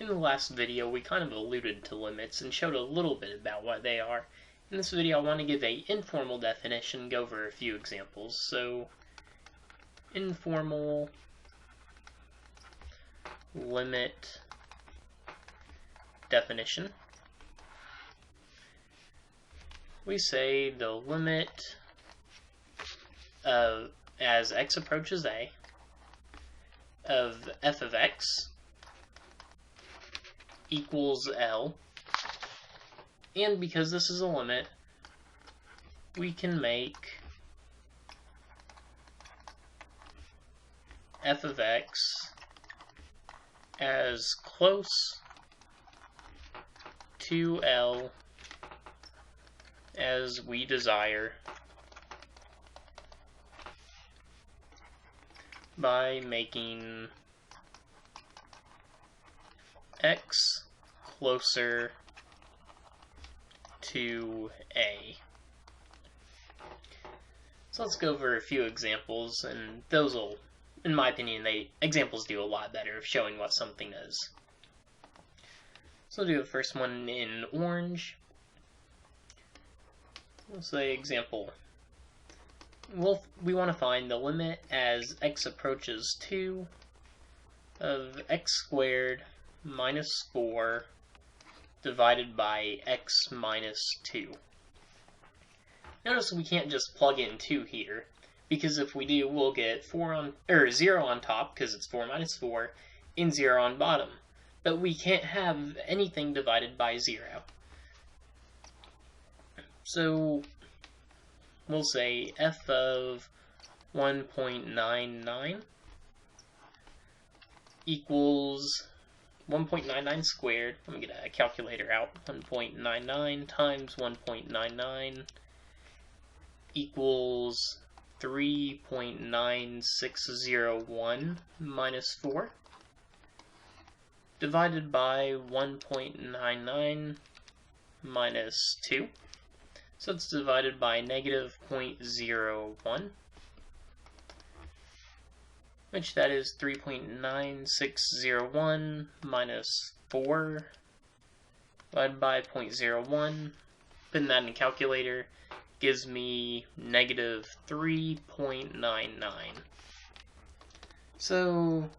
In the last video, we kind of alluded to limits and showed a little bit about what they are. In this video, I want to give an informal definition, go over a few examples. So, informal limit definition. We say the limit of, as x approaches a, of f of x equals L, and because this is a limit, we can make f of x as close to L as we desire by making x closer to a. So let's go over a few examples, and those will, in my opinion, examples do a lot better of showing what something is. So we'll do the first one in orange. We'll say example. We want to find the limit as x approaches 2 of x squared minus 4 divided by x minus 2. Notice we can't just plug in 2 here, because if we do, we'll get 0 on top, because it's 4 minus 4, and 0 on bottom. But we can't have anything divided by 0. So we'll say f of 1.99 equals 1.99 squared. Let me get a calculator out. 1.99 times 1.99 equals 3.9601 minus 4 divided by 1.99 minus 2. So it's divided by negative 0.01, which that is 3.9601 minus 4 divided by 0.01. Putting that in a calculator gives me negative 3.99. So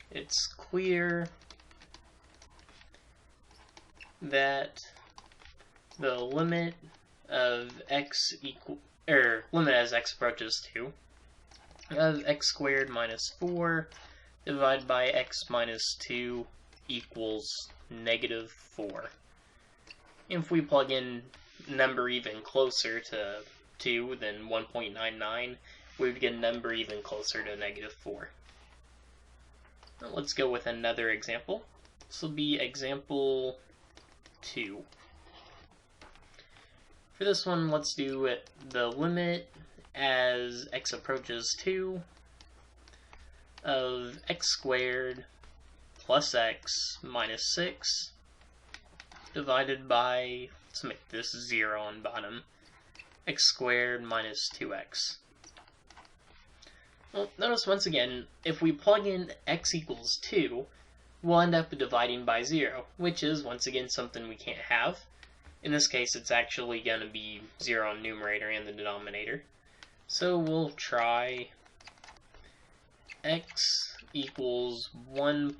it's clear that the limit of x limit as x approaches 2 of x squared minus 4 divided by x minus 2 equals negative 4. If we plug in a number even closer to 2 than 1.99, we would get a number even closer to negative 4. Now let's go with another example. This will be example 2. For this one, let's do the limit as x approaches 2 of x squared plus x minus 6 divided by, let's make this 0 on bottom, x squared minus 2x. Well, notice once again, if we plug in x equals 2, we'll end up dividing by 0, which is, once again, something we can't have. In this case, it's actually going to be 0 on numerator and the denominator. So we'll try x equals 1.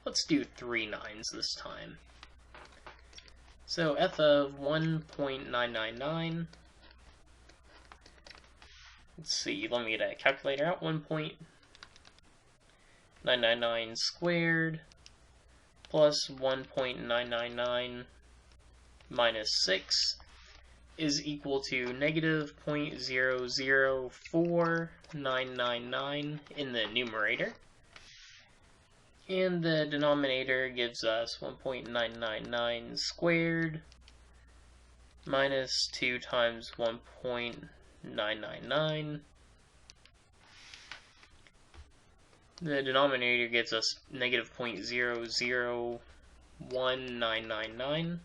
Let's do 3 nines this time. So f of 1.999. Let's see, let me get a calculator out. 1.999 squared plus 1.999 minus 6 is equal to negative 0.004999 in the numerator. And the denominator gives us 1.999 squared minus 2 times 1.999. The denominator gives us negative 0.001999.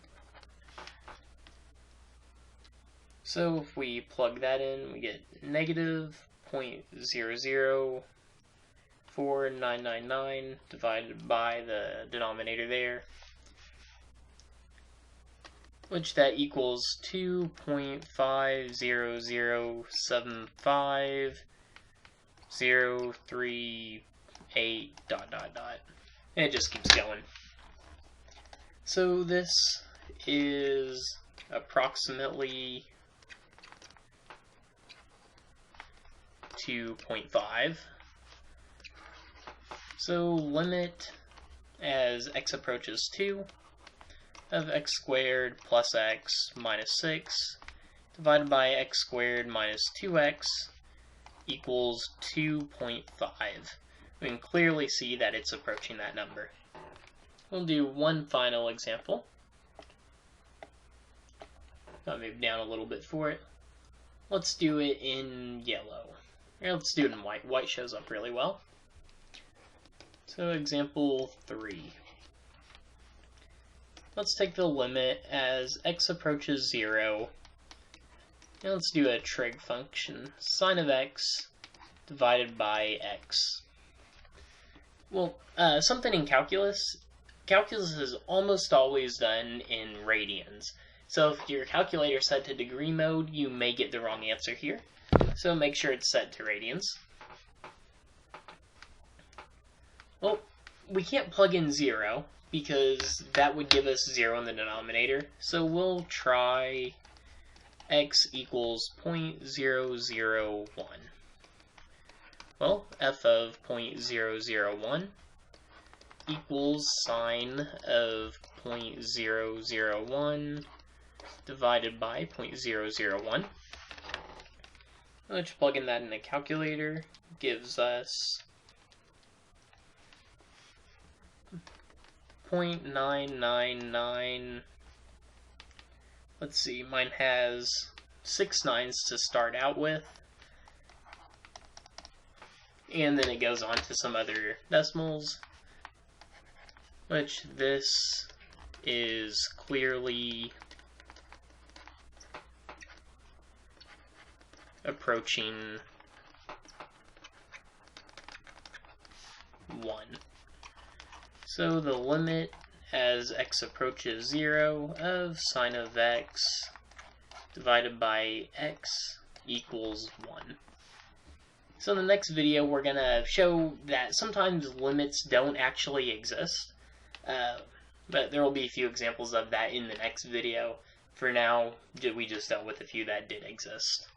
So if we plug that in, we get negative 0.00 0.4999 divided by the denominator there, which that equals 2.50075.038 ... And it just keeps going. So this is approximately 2.5. So limit as x approaches 2 of x squared plus x minus 6 divided by x squared minus 2x equals 2.5. We can clearly see that it's approaching that number. We'll do one final example. I'll move down a little bit for it. Let's do it in yellow. Or let's do it in white. White shows up really well. So example 3. Let's take the limit as x approaches 0. And let's do a trig function. Sine of x divided by x. Well, something in calculus. Calculus is almost always done in radians. So if your calculator is set to degree mode, you may get the wrong answer here. So make sure it's set to radians. Well, we can't plug in 0 because that would give us 0 in the denominator. So we'll try x equals 0.001. Well, f of 0.001 equals sine of 0.001 divided by 0.001. Let's plug in that in a calculator. Gives us 0.999. Let's see, mine has 6 nines to start out with. And then it goes on to some other decimals, which this is clearly approaching 1. So the limit as x approaches 0 of sine of x divided by x equals 1. So in the next video, we're going to show that sometimes limits don't actually exist, but there will be a few examples of that in the next video. For now, we just dealt with a few that did exist.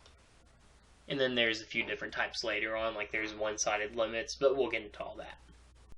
And then there's a few different types later on, like there's one-sided limits, but we'll get into all that.